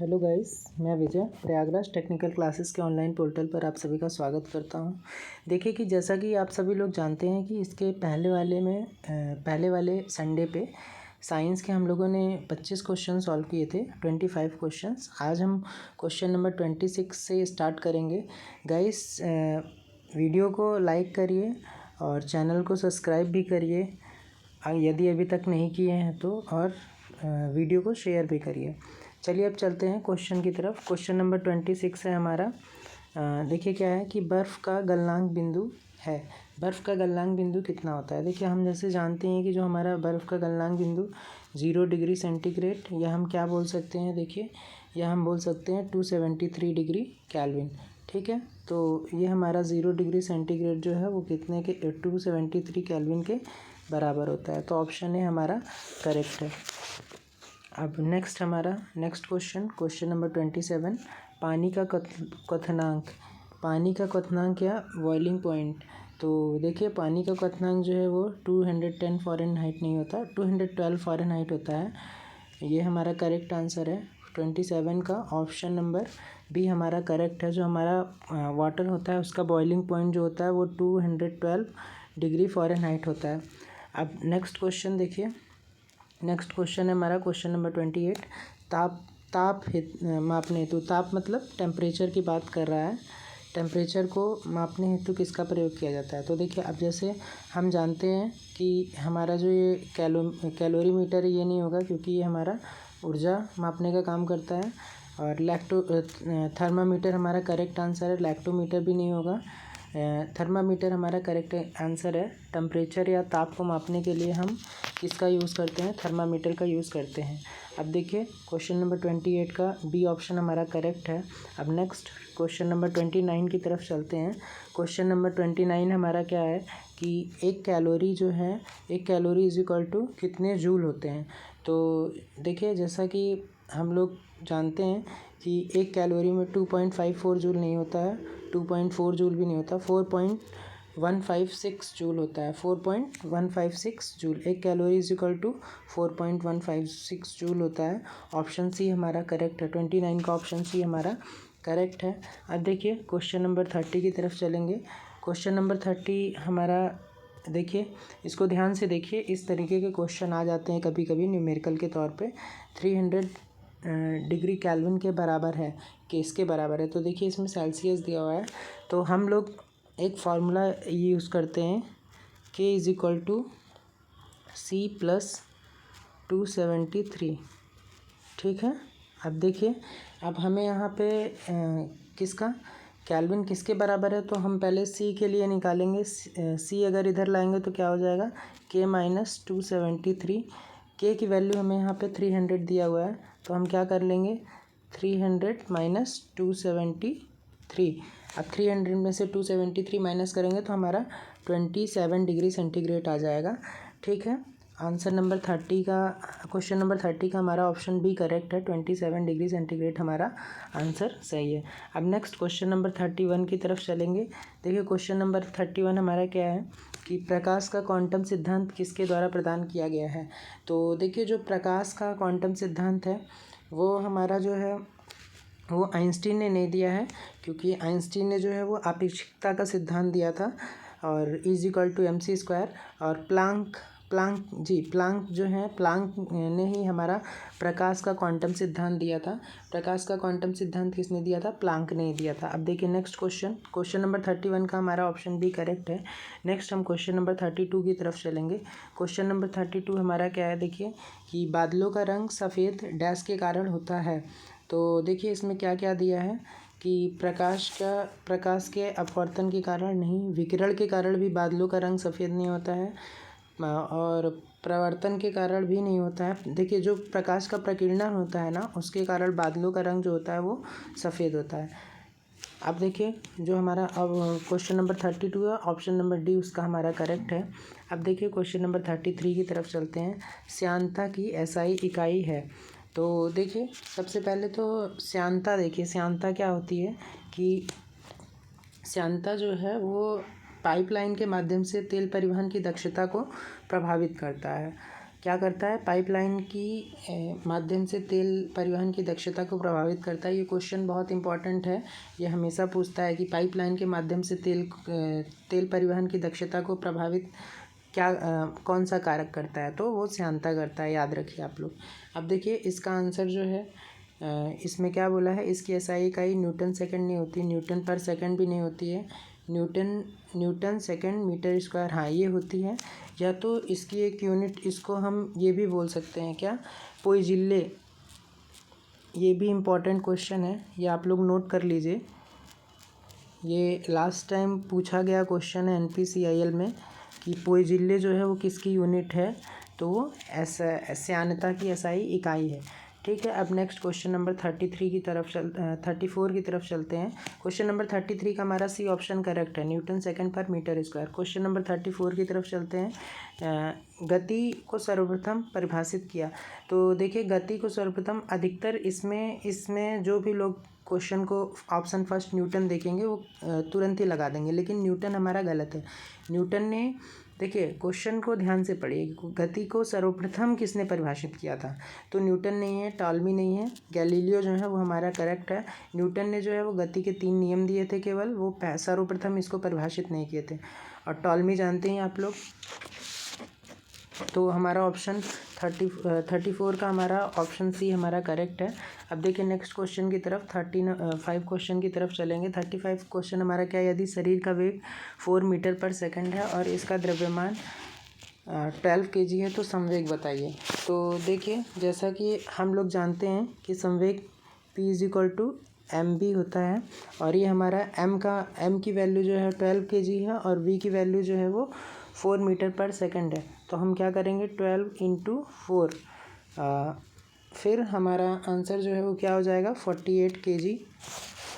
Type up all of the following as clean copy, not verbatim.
Hello guys, मैं विजय Prayagraj technical classes के online portal पर आप सभी का स्वागत करता हूं। देखिए कि जैसा कि आप सभी लोग जानते हैं कि इसके पहले वाले संडे पे साइंस के हम लोगों ने 25 क्वेश्चन सॉल्व किए थे, 25 क्वेश्चंस। आज हम क्वेश्चन नंबर 26 से स्टार्ट करेंगे। गाइस, वीडियो को लाइक करिए और चैनल को सब्सक्राइब भी करिए यदि अभी तक नहीं किए हैं तो, और वीडियो को शेयर भी करिए। चलिए अब चलते हैं क्वेश्चन की तरफ। क्वेश्चन नंबर 26 है हमारा। देखिए क्या है कि बर्फ़ का गलनांक बिंदु है। बर्फ़ का गलनांक बिंदु कितना होता है? देखिए हम जैसे जानते हैं कि जो हमारा बर्फ़ का गलनांक बिंदु 0 डिग्री सेंटीग्रेड, या हम क्या बोल सकते हैं, देखिए या हम बोल सकते हैं 273 डिग्री केल्विन। ठीक है, तो ये हमारा 0 डिग्री सेंटीग्रेड जो है वो कितने के 273 केल्विन के बराबर होता है। तो ऑप्शन ए हमारा करेक्ट है। अब नेक्स्ट क्वेश्चन नंबर 27, पानी का क्वथनांक या बॉइलिंग पॉइंट। तो देखिए पानी का क्वथनांक जो है वो 210 फ़ारेनहाइट नहीं होता, 212 फ़ारेनहाइट होता है। ये हमारा करेक्ट आंसर है 27 का। ऑप्शन नंबर बी हमारा करेक्ट है। जो हमारा वाटर होता है उसका बॉइलिंग पॉइंट जो होता है वो 212 डिग्री फ़ारेनहाइट होता है। अब नेक्स्ट क्वेश्चन देखिए। नेक्स्ट क्वेश्चन है हमारा क्वेश्चन नंबर 28, ताप मापने हेतु, ताप मतलब टेम्परेचर की बात कर रहा है। टेम्परेचर को मापने हेतु किसका प्रयोग किया जाता है? तो देखिए अब जैसे हम जानते हैं कि हमारा जो ये कैलोरीमीटर ये नहीं होगा, क्योंकि ये हमारा ऊर्जा मापने का काम करता है। और थर्मामीटर हमारा करेक्ट आंसर है। लैक्टोमीटर भी नहीं होगा। थर्मामीटर हमारा करेक्ट आंसर है। टेम्परेचर या ताप को मापने के लिए हम किसका यूज़ करते हैं? थर्मामीटर का यूज़ करते हैं। अब देखिए क्वेश्चन नंबर 28 का बी ऑप्शन हमारा करेक्ट है। अब नेक्स्ट क्वेश्चन नंबर 29 की तरफ चलते हैं। क्वेश्चन नंबर 29 हमारा क्या है कि एक कैलोरी इज इक्वल टू कितने जूल होते हैं? तो देखिए जैसा कि हम लोग जानते हैं कि एक कैलोरी में 2.54 जूल नहीं होता है, 2.4 जूल भी नहीं होता, 4.156 जूल होता है। 4.156 जूल, एक calorie is equal to 4.156 joule होता है। ऑप्शन सी हमारा करेक्ट है। 29 का ऑप्शन सी हमारा करेक्ट है। अब देखिए क्वेश्चन नंबर 30 की तरफ चलेंगे। क्वेश्चन नंबर 30 हमारा, देखिए इसको ध्यान से देखिए, इस तरीके के क्वेश्चन आ जाते हैं कभी कभी न्यूमेरिकल के तौर पे। 300 डिग्री केल्विन के बराबर है, किसके बराबर है? तो देखिए इसमें सेल्सियस दिया हुआ है, तो हम लोग एक फार्मूला यूज़ करते हैं, K is equal to C plus 273। ठीक है, अब देखिए अब हमें यहाँ पे किसका केल्विन किसके बराबर है, तो हम पहले C के लिए निकालेंगे। C अगर इधर लाएंगे तो क्या हो जाएगा? K minus 273। K की वैल्यू हमें यहाँ पे 300 दिया हुआ है, तो हम क्या कर लेंगे? 300 माइनस 273। अब 300 में से 273 माइनस करेंगे तो हमारा 27 डिग्री सेंटीग्रेड आ जाएगा। ठीक है, आंसर नंबर 30 का, क्वेश्चन नंबर 30 का हमारा ऑप्शन बी करेक्ट है। 27 डिग्री सेंटीग्रेड हमारा आंसर सही है। अब नेक्स्ट क्वेश्चन नंबर 31 की तरफ चलेंगे। देखिए क्वेश्चन नंबर 31 हमारा क्या है कि प्रकाश का क्वांटम सिद्धांत किसके द्वारा प्रदान किया गया है? तो देखिए जो प्रकाश का क्वांटम सिद्धांत है वो हमारा जो है वो आइंस्टीन ने नहीं दिया है, क्योंकि आइंस्टीन ने जो है वो आपेक्षिकता का सिद्धांत दिया था, और इज इक्वल टू mc²। और प्लांक ने ही हमारा प्रकाश का क्वांटम सिद्धांत दिया था। प्रकाश का क्वांटम सिद्धांत किसने दिया था? प्लांक ने दिया था। अब देखिए नेक्स्ट क्वेश्चन नंबर 31 का हमारा ऑप्शन बी करेक्ट है। नेक्स्ट हम क्वेश्चन नंबर 32 की तरफ चलेंगे। क्वेश्चन नंबर 32 हमारा क्या है, देखिए कि बादलों का रंग सफ़ेद डैश के कारण होता है। तो देखिए इसमें क्या क्या दिया है कि प्रकाश के अपवर्तन के कारण नहीं, विकिरण के कारण भी बादलों का रंग सफ़ेद नहीं होता है, और प्रवर्तन के कारण भी नहीं होता है। देखिए जो प्रकाश का प्रकीर्णन होता है ना, उसके कारण बादलों का रंग जो होता है वो सफ़ेद होता है। अब देखिए जो हमारा अब क्वेश्चन नंबर 32 है, ऑप्शन नंबर डी उसका हमारा करेक्ट है। अब देखिए क्वेश्चन नंबर 33 की तरफ चलते हैं। श्यानता की एसआई इकाई है। तो देखिए सबसे पहले तो श्यानता, देखिए श्यानता क्या होती है कि श्यानता जो है वो पाइपलाइन के माध्यम से तेल परिवहन की दक्षता को प्रभावित करता है। क्या करता है, पाइपलाइन की माध्यम से तेल परिवहन की दक्षता को प्रभावित करता है। ये क्वेश्चन बहुत इंपॉर्टेंट है, ये हमेशा पूछता है कि पाइपलाइन के माध्यम से तेल परिवहन की दक्षता को प्रभावित कौन सा कारक करता है, तो वो श्यानता करता है, याद रखिए आप लोग। अब देखिए इसका आंसर जो है इसमें क्या बोला है, इसकी एसआई इकाई न्यूटन सेकंड नहीं होती, न्यूटन पर सेकंड भी नहीं होती है, न्यूटन सेकंड मीटर स्क्वायर, हाँ ये होती है। या तो इसकी एक यूनिट, इसको हम ये भी बोल सकते हैं क्या, पोइजिल्ले। ये भी इम्पॉर्टेंट क्वेश्चन है, ये आप लोग नोट कर लीजिए। ये लास्ट टाइम पूछा गया क्वेश्चन है NPCIL में कि पोइजिल्ले जो है वो किसकी यूनिट है, तो वो श्यानता की एसआई इकाई है। ठीक है, अब नेक्स्ट क्वेश्चन नंबर 34 की तरफ चलते हैं। क्वेश्चन नंबर 33 का हमारा सी ऑप्शन करेक्ट है, न्यूटन सेकंड पर मीटर स्क्वायर। क्वेश्चन नंबर 34 की तरफ चलते हैं। गति को सर्वप्रथम परिभाषित किया, तो देखिए गति को सर्वप्रथम अधिकतर इसमें जो भी लोग क्वेश्चन को ऑप्शन फर्स्ट न्यूटन देखेंगे वो तुरंत ही लगा देंगे, लेकिन न्यूटन हमारा गलत है। न्यूटन ने, देखिए क्वेश्चन को ध्यान से पढ़िए, गति को सर्वप्रथम किसने परिभाषित किया था, तो न्यूटन नहीं है, टॉल्मी नहीं है, गैलीलियो जो है वो हमारा करेक्ट है। न्यूटन ने जो है वो गति के 3 नियम दिए थे केवल, वो सर्वप्रथम इसको परिभाषित नहीं किए थे। और टॉल्मी जानते हैं आप लोग, तो हमारा ऑप्शन 34 का हमारा ऑप्शन सी हमारा करेक्ट है। अब देखिए नेक्स्ट क्वेश्चन की तरफ 35 क्वेश्चन की तरफ चलेंगे। 35 क्वेश्चन हमारा क्या है, यदि शरीर का वेग 4 मीटर पर सेकंड है और इसका द्रव्यमान 12 kg है तो संवेग बताइए। तो देखिए जैसा कि हम लोग जानते हैं कि संवेग P = mv होता है, और ये हमारा m की वैल्यू जो है 12 kg है और v की वैल्यू जो है वो 4 मीटर पर सेकंड है। तो हम क्या करेंगे, 12 × 4, फिर हमारा आंसर जो है वो क्या हो जाएगा, 48 kg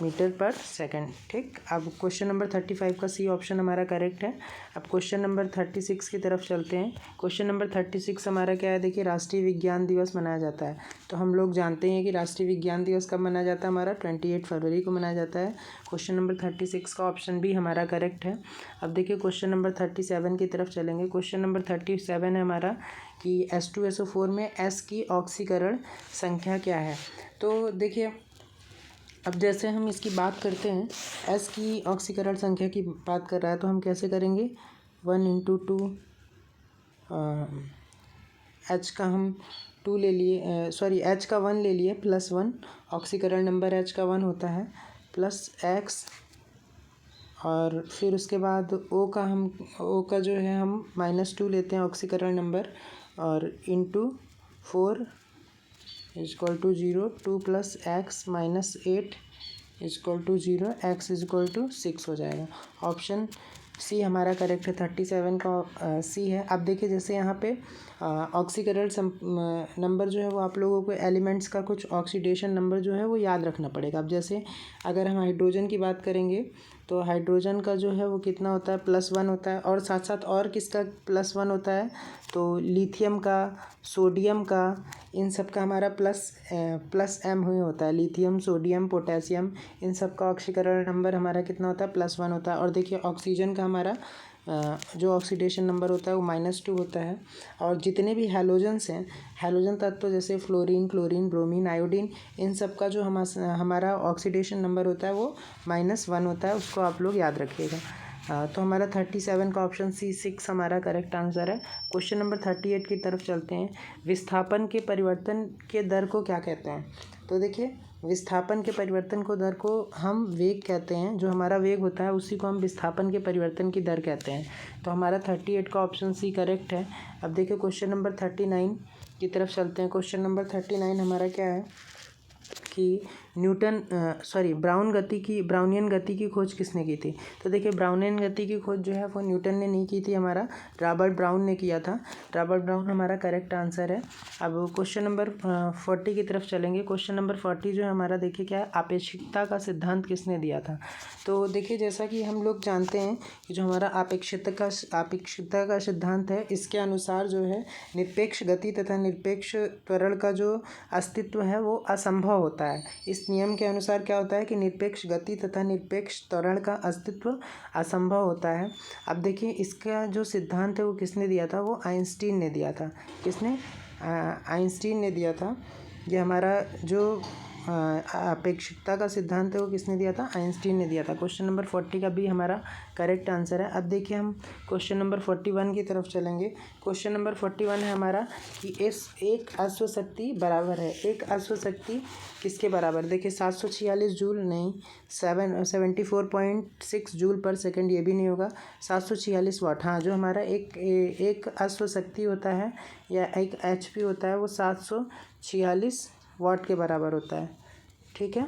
मीटर पर सेकंड। ठीक, अब क्वेश्चन नंबर 35 का सी ऑप्शन हमारा करेक्ट है। अब क्वेश्चन नंबर 36 की तरफ चलते हैं। क्वेश्चन नंबर 36 हमारा क्या है, देखिए राष्ट्रीय विज्ञान दिवस मनाया जाता है। तो हम लोग जानते हैं कि राष्ट्रीय विज्ञान दिवस कब मनाया जाता है, हमारा 28 फरवरी को मनाया जाता है। क्वेश्चन नंबर 36 का ऑप्शन भी हमारा करेक्ट है। अब देखिए क्वेश्चन नंबर 37 की तरफ चलेंगे। क्वेश्चन नंबर 37 है हमारा कि H2SO4 में S की ऑक्सीकरण संख्या क्या है। तो देखिए अब जैसे हम इसकी बात करते हैं, S की ऑक्सीकरण संख्या की बात कर रहा है, तो हम कैसे करेंगे, 1 × 2, H का हम 2 ले लिए, सॉरी H का 1 ले लिए, +1, ऑक्सीकरण नंबर H का 1 होता है, +X, और फिर उसके बाद O का जो है हम -2 लेते हैं ऑक्सीकरण नंबर, और × 4 = 0, 2 + x - 8 = 0, x = 6 हो जाएगा। ऑप्शन सी हमारा करेक्ट है, 37 का सी है। अब देखिए जैसे यहाँ पे ऑक्सीकरण नंबर जो है वो आप लोगों को एलिमेंट्स का कुछ ऑक्सीडेशन नंबर जो है वो याद रखना पड़ेगा। अब जैसे अगर हम हाइड्रोजन की बात करेंगे तो हाइड्रोजन का जो है वो कितना होता है, +1 होता है, और साथ साथ और किसका +1 होता है, तो लिथियम का, सोडियम का, इन सब का हमारा +m हुई होता है। लिथियम, सोडियम, पोटेशियम, इन सब का ऑक्सीकरण नंबर हमारा कितना होता है, +1 होता है। और देखिए ऑक्सीजन का हमारा जो ऑक्सीडेशन नंबर होता है वो -2 होता है। और जितने भी हैलोजन्स हैं, हैलोजन तत्व जैसे फ्लोरीन, क्लोरीन, ब्रोमीन, आयोडीन, इन सब का जो हमारा ऑक्सीडेशन नंबर होता है वो -1 होता है, उसको आप लोग याद रखिएगा। तो हमारा 37 का ऑप्शन C6 हमारा करेक्ट आंसर है। क्वेश्चन नंबर 38 की तरफ चलते हैं। विस्थापन के परिवर्तन के दर को क्या कहते हैं, तो देखिए विस्थापन के परिवर्तन को दर को हम वेग कहते हैं, जो हमारा वेग होता है उसी को हम विस्थापन के परिवर्तन की दर कहते हैं। तो हमारा 38 का ऑप्शन सी करेक्ट है। अब देखिए क्वेश्चन नंबर 39 की तरफ चलते हैं। क्वेश्चन नंबर 39 हमारा क्या है कि ब्राउनियन गति की खोज किसने की थी। तो देखिए ब्राउनियन गति की खोज जो है वो न्यूटन ने नहीं की थी, हमारा रॉबर्ट ब्राउन ने किया था। रॉबर्ट ब्राउन हमारा करेक्ट आंसर है। अब क्वेश्चन नंबर 40 की तरफ चलेंगे। क्वेश्चन नंबर 40 जो है हमारा, देखिए क्या है, आपेक्षिकता का सिद्धांत किसने दिया था। तो देखिए जैसा कि हम लोग जानते हैं कि जो हमारा आपेक्षिकता का सिद्धांत है, इसके अनुसार जो है निरपेक्ष गति तथा निरपेक्ष त्वरण का जो अस्तित्व है वो असंभव होता होता है। इस नियम के अनुसार क्या होता है कि निरपेक्ष गति तथा निरपेक्ष त्वरण का अस्तित्व असंभव होता है। अब देखिए इसका जो सिद्धांत है वो किसने दिया था, वो आइंस्टीन ने दिया था। किसने? आइंस्टीन ने दिया था। ये हमारा जो अपेक्षिकता का सिद्धांत है वो किसने दिया था, आइंस्टीन ने दिया था। क्वेश्चन नंबर 40 का भी हमारा करेक्ट आंसर है। अब देखिए हम क्वेश्चन नंबर 41 की तरफ चलेंगे। क्वेश्चन नंबर 41 है हमारा कि एक अश्व शक्ति बराबर है। एक अश्व शक्ति किसके बराबर? देखिए 746 जूल नहीं, 74.6 जूल पर सेकंड, ये भी नहीं होगा। 746 वाट, हाँ, जो हमारा एक अश्व शक्ति होता है या एक HP होता है वो 746 वाट के बराबर होता है। ठीक है।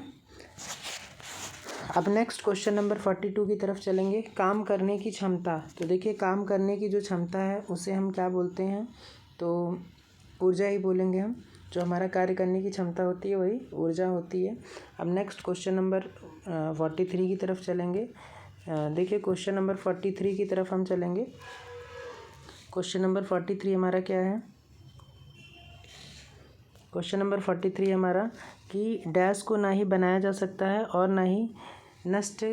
अब नेक्स्ट क्वेश्चन नंबर 42 की तरफ चलेंगे। काम करने की क्षमता। तो देखिए काम करने की जो क्षमता है उसे हम क्या बोलते हैं, तो ऊर्जा ही बोलेंगे हम। जो हमारा कार्य करने की क्षमता होती है वही ऊर्जा होती है। अब नेक्स्ट क्वेश्चन नंबर 43 की तरफ चलेंगे। देखिए क्वेश्चन नंबर 43 की तरफ हम चलेंगे। क्वेश्चन नंबर 43 हमारा क्या है? क्वेश्चन नंबर 43 हमारा कि डैश को ना ही बनाया जा सकता है और ना ही नष्ट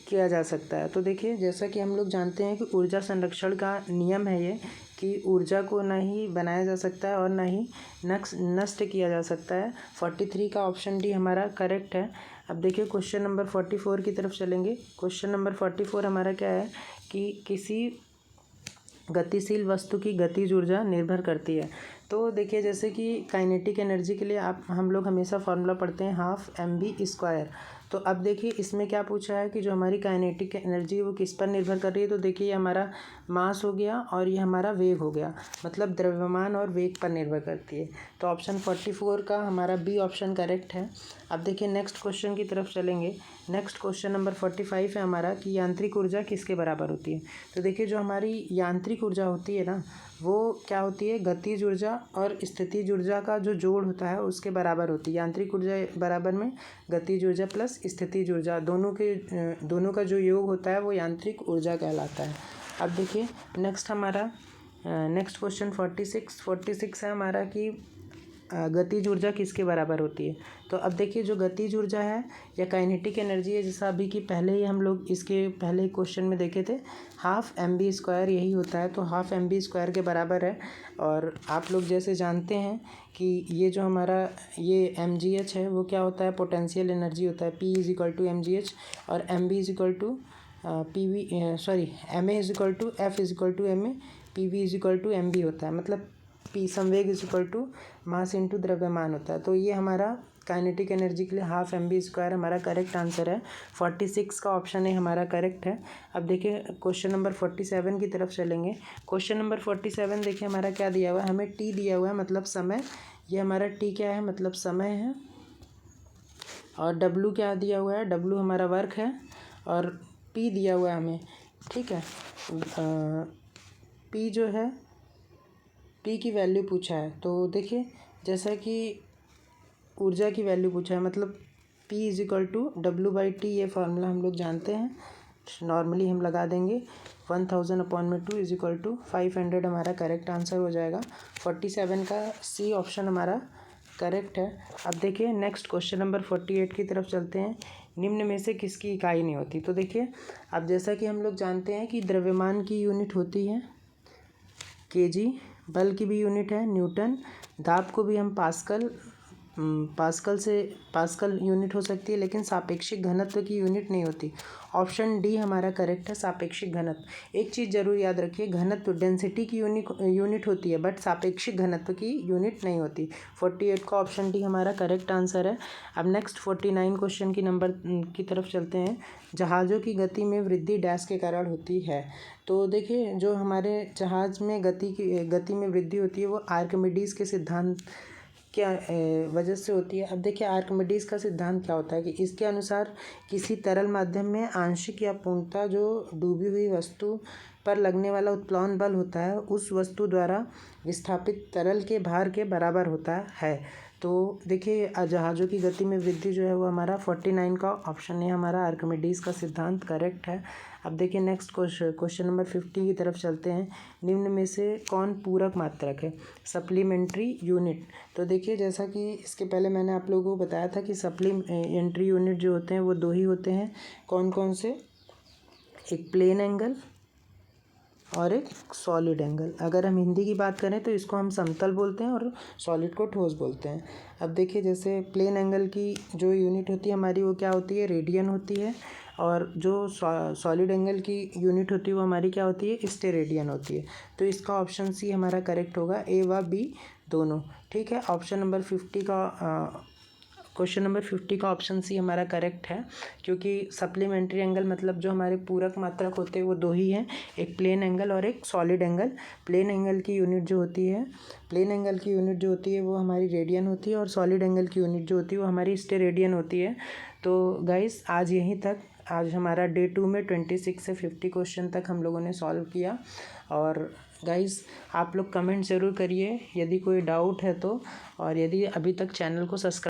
किया जा सकता है। तो देखिए जैसा कि हम लोग जानते हैं कि ऊर्जा संरक्षण का नियम है ये, कि ऊर्जा को ना ही बनाया जा सकता है और ना ही नष्ट किया जा सकता है। 43 का ऑप्शन डी हमारा करेक्ट है। अब देखिए क्वेश्चन नंबर 44 की तरफ चलेंगे। क्वेश्चन नंबर 44 हमारा क्या है कि किसी गतिशील वस्तु की गतिज ऊर्जा निर्भर करती है। तो देखिए जैसे कि काइनेटिक एनर्जी के लिए हम लोग हमेशा फार्मूला पढ़ते हैं 12mv²। तो अब देखिए इसमें क्या पूछा है कि जो हमारी काइनेटिक एनर्जी वो किस पर निर्भर कर रही है। तो देखिए ये हमारा मास हो गया और ये हमारा वेग हो गया, मतलब द्रव्यमान और वेग पर निर्भर करती है। तो ऑप्शन 44 का हमारा बी ऑप्शन करेक्ट है। अब देखिए नेक्स्ट क्वेश्चन की तरफ चलेंगे। नेक्स्ट क्वेश्चन नंबर 45 है हमारा कि यांत्रिक ऊर्जा किसके बराबर होती है। तो देखिए जो हमारी यांत्रिक ऊर्जा होती है ना, वो क्या होती है, गतिज ऊर्जा और स्थितिज ऊर्जा का जो जोड़ होता है उसके बराबर होती है। यांत्रिक ऊर्जा बराबर में गतिज ऊर्जा प्लस स्थितिज ऊर्जा, दोनों का जो योग होता है वो यांत्रिक ऊर्जा कहलाता है। अब देखिए नेक्स्ट हमारा नेक्स्ट क्वेश्चन 46 है हमारा कि गतिज ऊर्जा किसके बराबर होती है। तो अब देखिए जो गतिज ऊर्जा है या काइनेटिक एनर्जी है, जैसा अभी कि पहले ही हम लोग इसके पहले क्वेश्चन में देखे थे, 12mv² यही होता है। तो 12mv² के बराबर है। और आप लोग जैसे जानते हैं कि ये जो हमारा ये mgh है वो क्या होता है, पोटेंशियल एनर्जी होता है। P = mgh और mv = ma F = ma, pv = mv होता है। मतलब P संवेग = मास इंटू द्रव्यमान होता है। तो ये हमारा काइनेटिक एनर्जी के लिए 12mv² हमारा करेक्ट आंसर है। 46 का ऑप्शन है हमारा करेक्ट है। अब देखिए क्वेश्चन नंबर 47 की तरफ चलेंगे। क्वेश्चन नंबर 47 देखिए हमारा क्या दिया हुआ है, हमें टी दिया हुआ है मतलब समय। ये हमारा टी क्या है, मतलब समय है। और डब्लू क्या दिया हुआ है, डब्लू हमारा वर्क है। और पी दिया हुआ है हमें, ठीक है। पी जो है, पी की वैल्यू पूछा है। तो देखिए जैसा कि ऊर्जा की वैल्यू पूछा है, मतलब P = W/T, ये फार्मूला हम लोग जानते हैं, नॉर्मली हम लगा देंगे। 1000/2 = 500 हमारा करेक्ट आंसर हो जाएगा। 47 का सी ऑप्शन हमारा करेक्ट है। अब देखिए नेक्स्ट क्वेश्चन नंबर 48 की तरफ चलते हैं। निम्न में से किसकी इकाई नहीं होती। तो देखिए अब जैसा कि हम लोग जानते हैं कि द्रव्यमान की यूनिट होती है kg, बल की भी यूनिट है न्यूटन, दाब को भी हम पास्कल यूनिट हो सकती है, लेकिन सापेक्षिक घनत्व की यूनिट नहीं होती। ऑप्शन डी हमारा करेक्ट है, सापेक्षिक घनत्व। एक चीज़ जरूर याद रखिए, घनत्व डेंसिटी की यूनिट होती है, बट सापेक्षिक घनत्व की यूनिट नहीं होती। 48 का ऑप्शन डी हमारा करेक्ट आंसर है। अब नेक्स्ट 49 क्वेश्चन की तरफ चलते हैं। जहाज़ों की गति में वृद्धि डैश के कारण होती है। तो देखिए जो हमारे जहाज़ में गति में वृद्धि होती है वो आर्किमिडीज़ के सिद्धांत क्या वजह से होती है। अब देखिए आर्किमिडीज़ का सिद्धांत क्या होता है कि इसके अनुसार किसी तरल माध्यम में आंशिक या पूर्णतः जो डूबी हुई वस्तु पर लगने वाला उत्प्लवन बल होता है उस वस्तु द्वारा विस्थापित तरल के भार के बराबर होता है। तो देखिए जहाज़ों की गति में वृद्धि जो है वो हमारा 49 का ऑप्शन है हमारा आर्किमिडीज़ का सिद्धांत करेक्ट है। अब देखिए नेक्स्ट क्वेश्चन नंबर 50 की तरफ चलते हैं। निम्न में से कौन पूरक मात्रक है? Supplementary unit. तो देखिए जैसा कि इसके पहले मैंने आप लोगों को बताया था कि सप्लीमेंट्री यूनिट जो होते हैं वो दो ही होते हैं। कौन कौन से? एक प्लेन एंगल और एक सॉलिड एंगल। अगर हम हिंदी की बात करें तो इसको हम समतल बोलते हैं और सॉलिड को ठोस बोलते हैं। अब देखिए जैसे प्लेन एंगल की जो यूनिट होती है हमारी वो क्या होती है? रेडियन होती है। और जो सॉलिड एंगल की यूनिट होती है वो हमारी क्या होती है? स्टेरेडियन होती है। तो इसका ऑप्शन सी हमारा करेक्ट होगा, ए व बी दोनों। ठीक है, ऑप्शन नंबर 50 का क्वेश्चन नंबर 50 का ऑप्शन सी हमारा करेक्ट है, क्योंकि सप्लीमेंट्री एंगल मतलब जो हमारे पूरक मात्रक होते हैं वो दो ही हैं, एक प्लेन एंगल और एक सॉलिड एंगल। प्लेन एंगल की यूनिट जो होती है वो हमारी रेडियन होती है और सॉलिड एंगल की यूनिट जो होती है वो हमारी स्टेरेडियन होती है। तो गाइस आज यहीं तक, आज हमारा डे 2 में 26 से 50 क्वेश्चन तक हम लोगों ने सॉल्व किया। और गाइस आप लोग कमेंट ज़रूर करिए यदि कोई डाउट है तो, और यदि अभी तक चैनल को सब्सक्राइब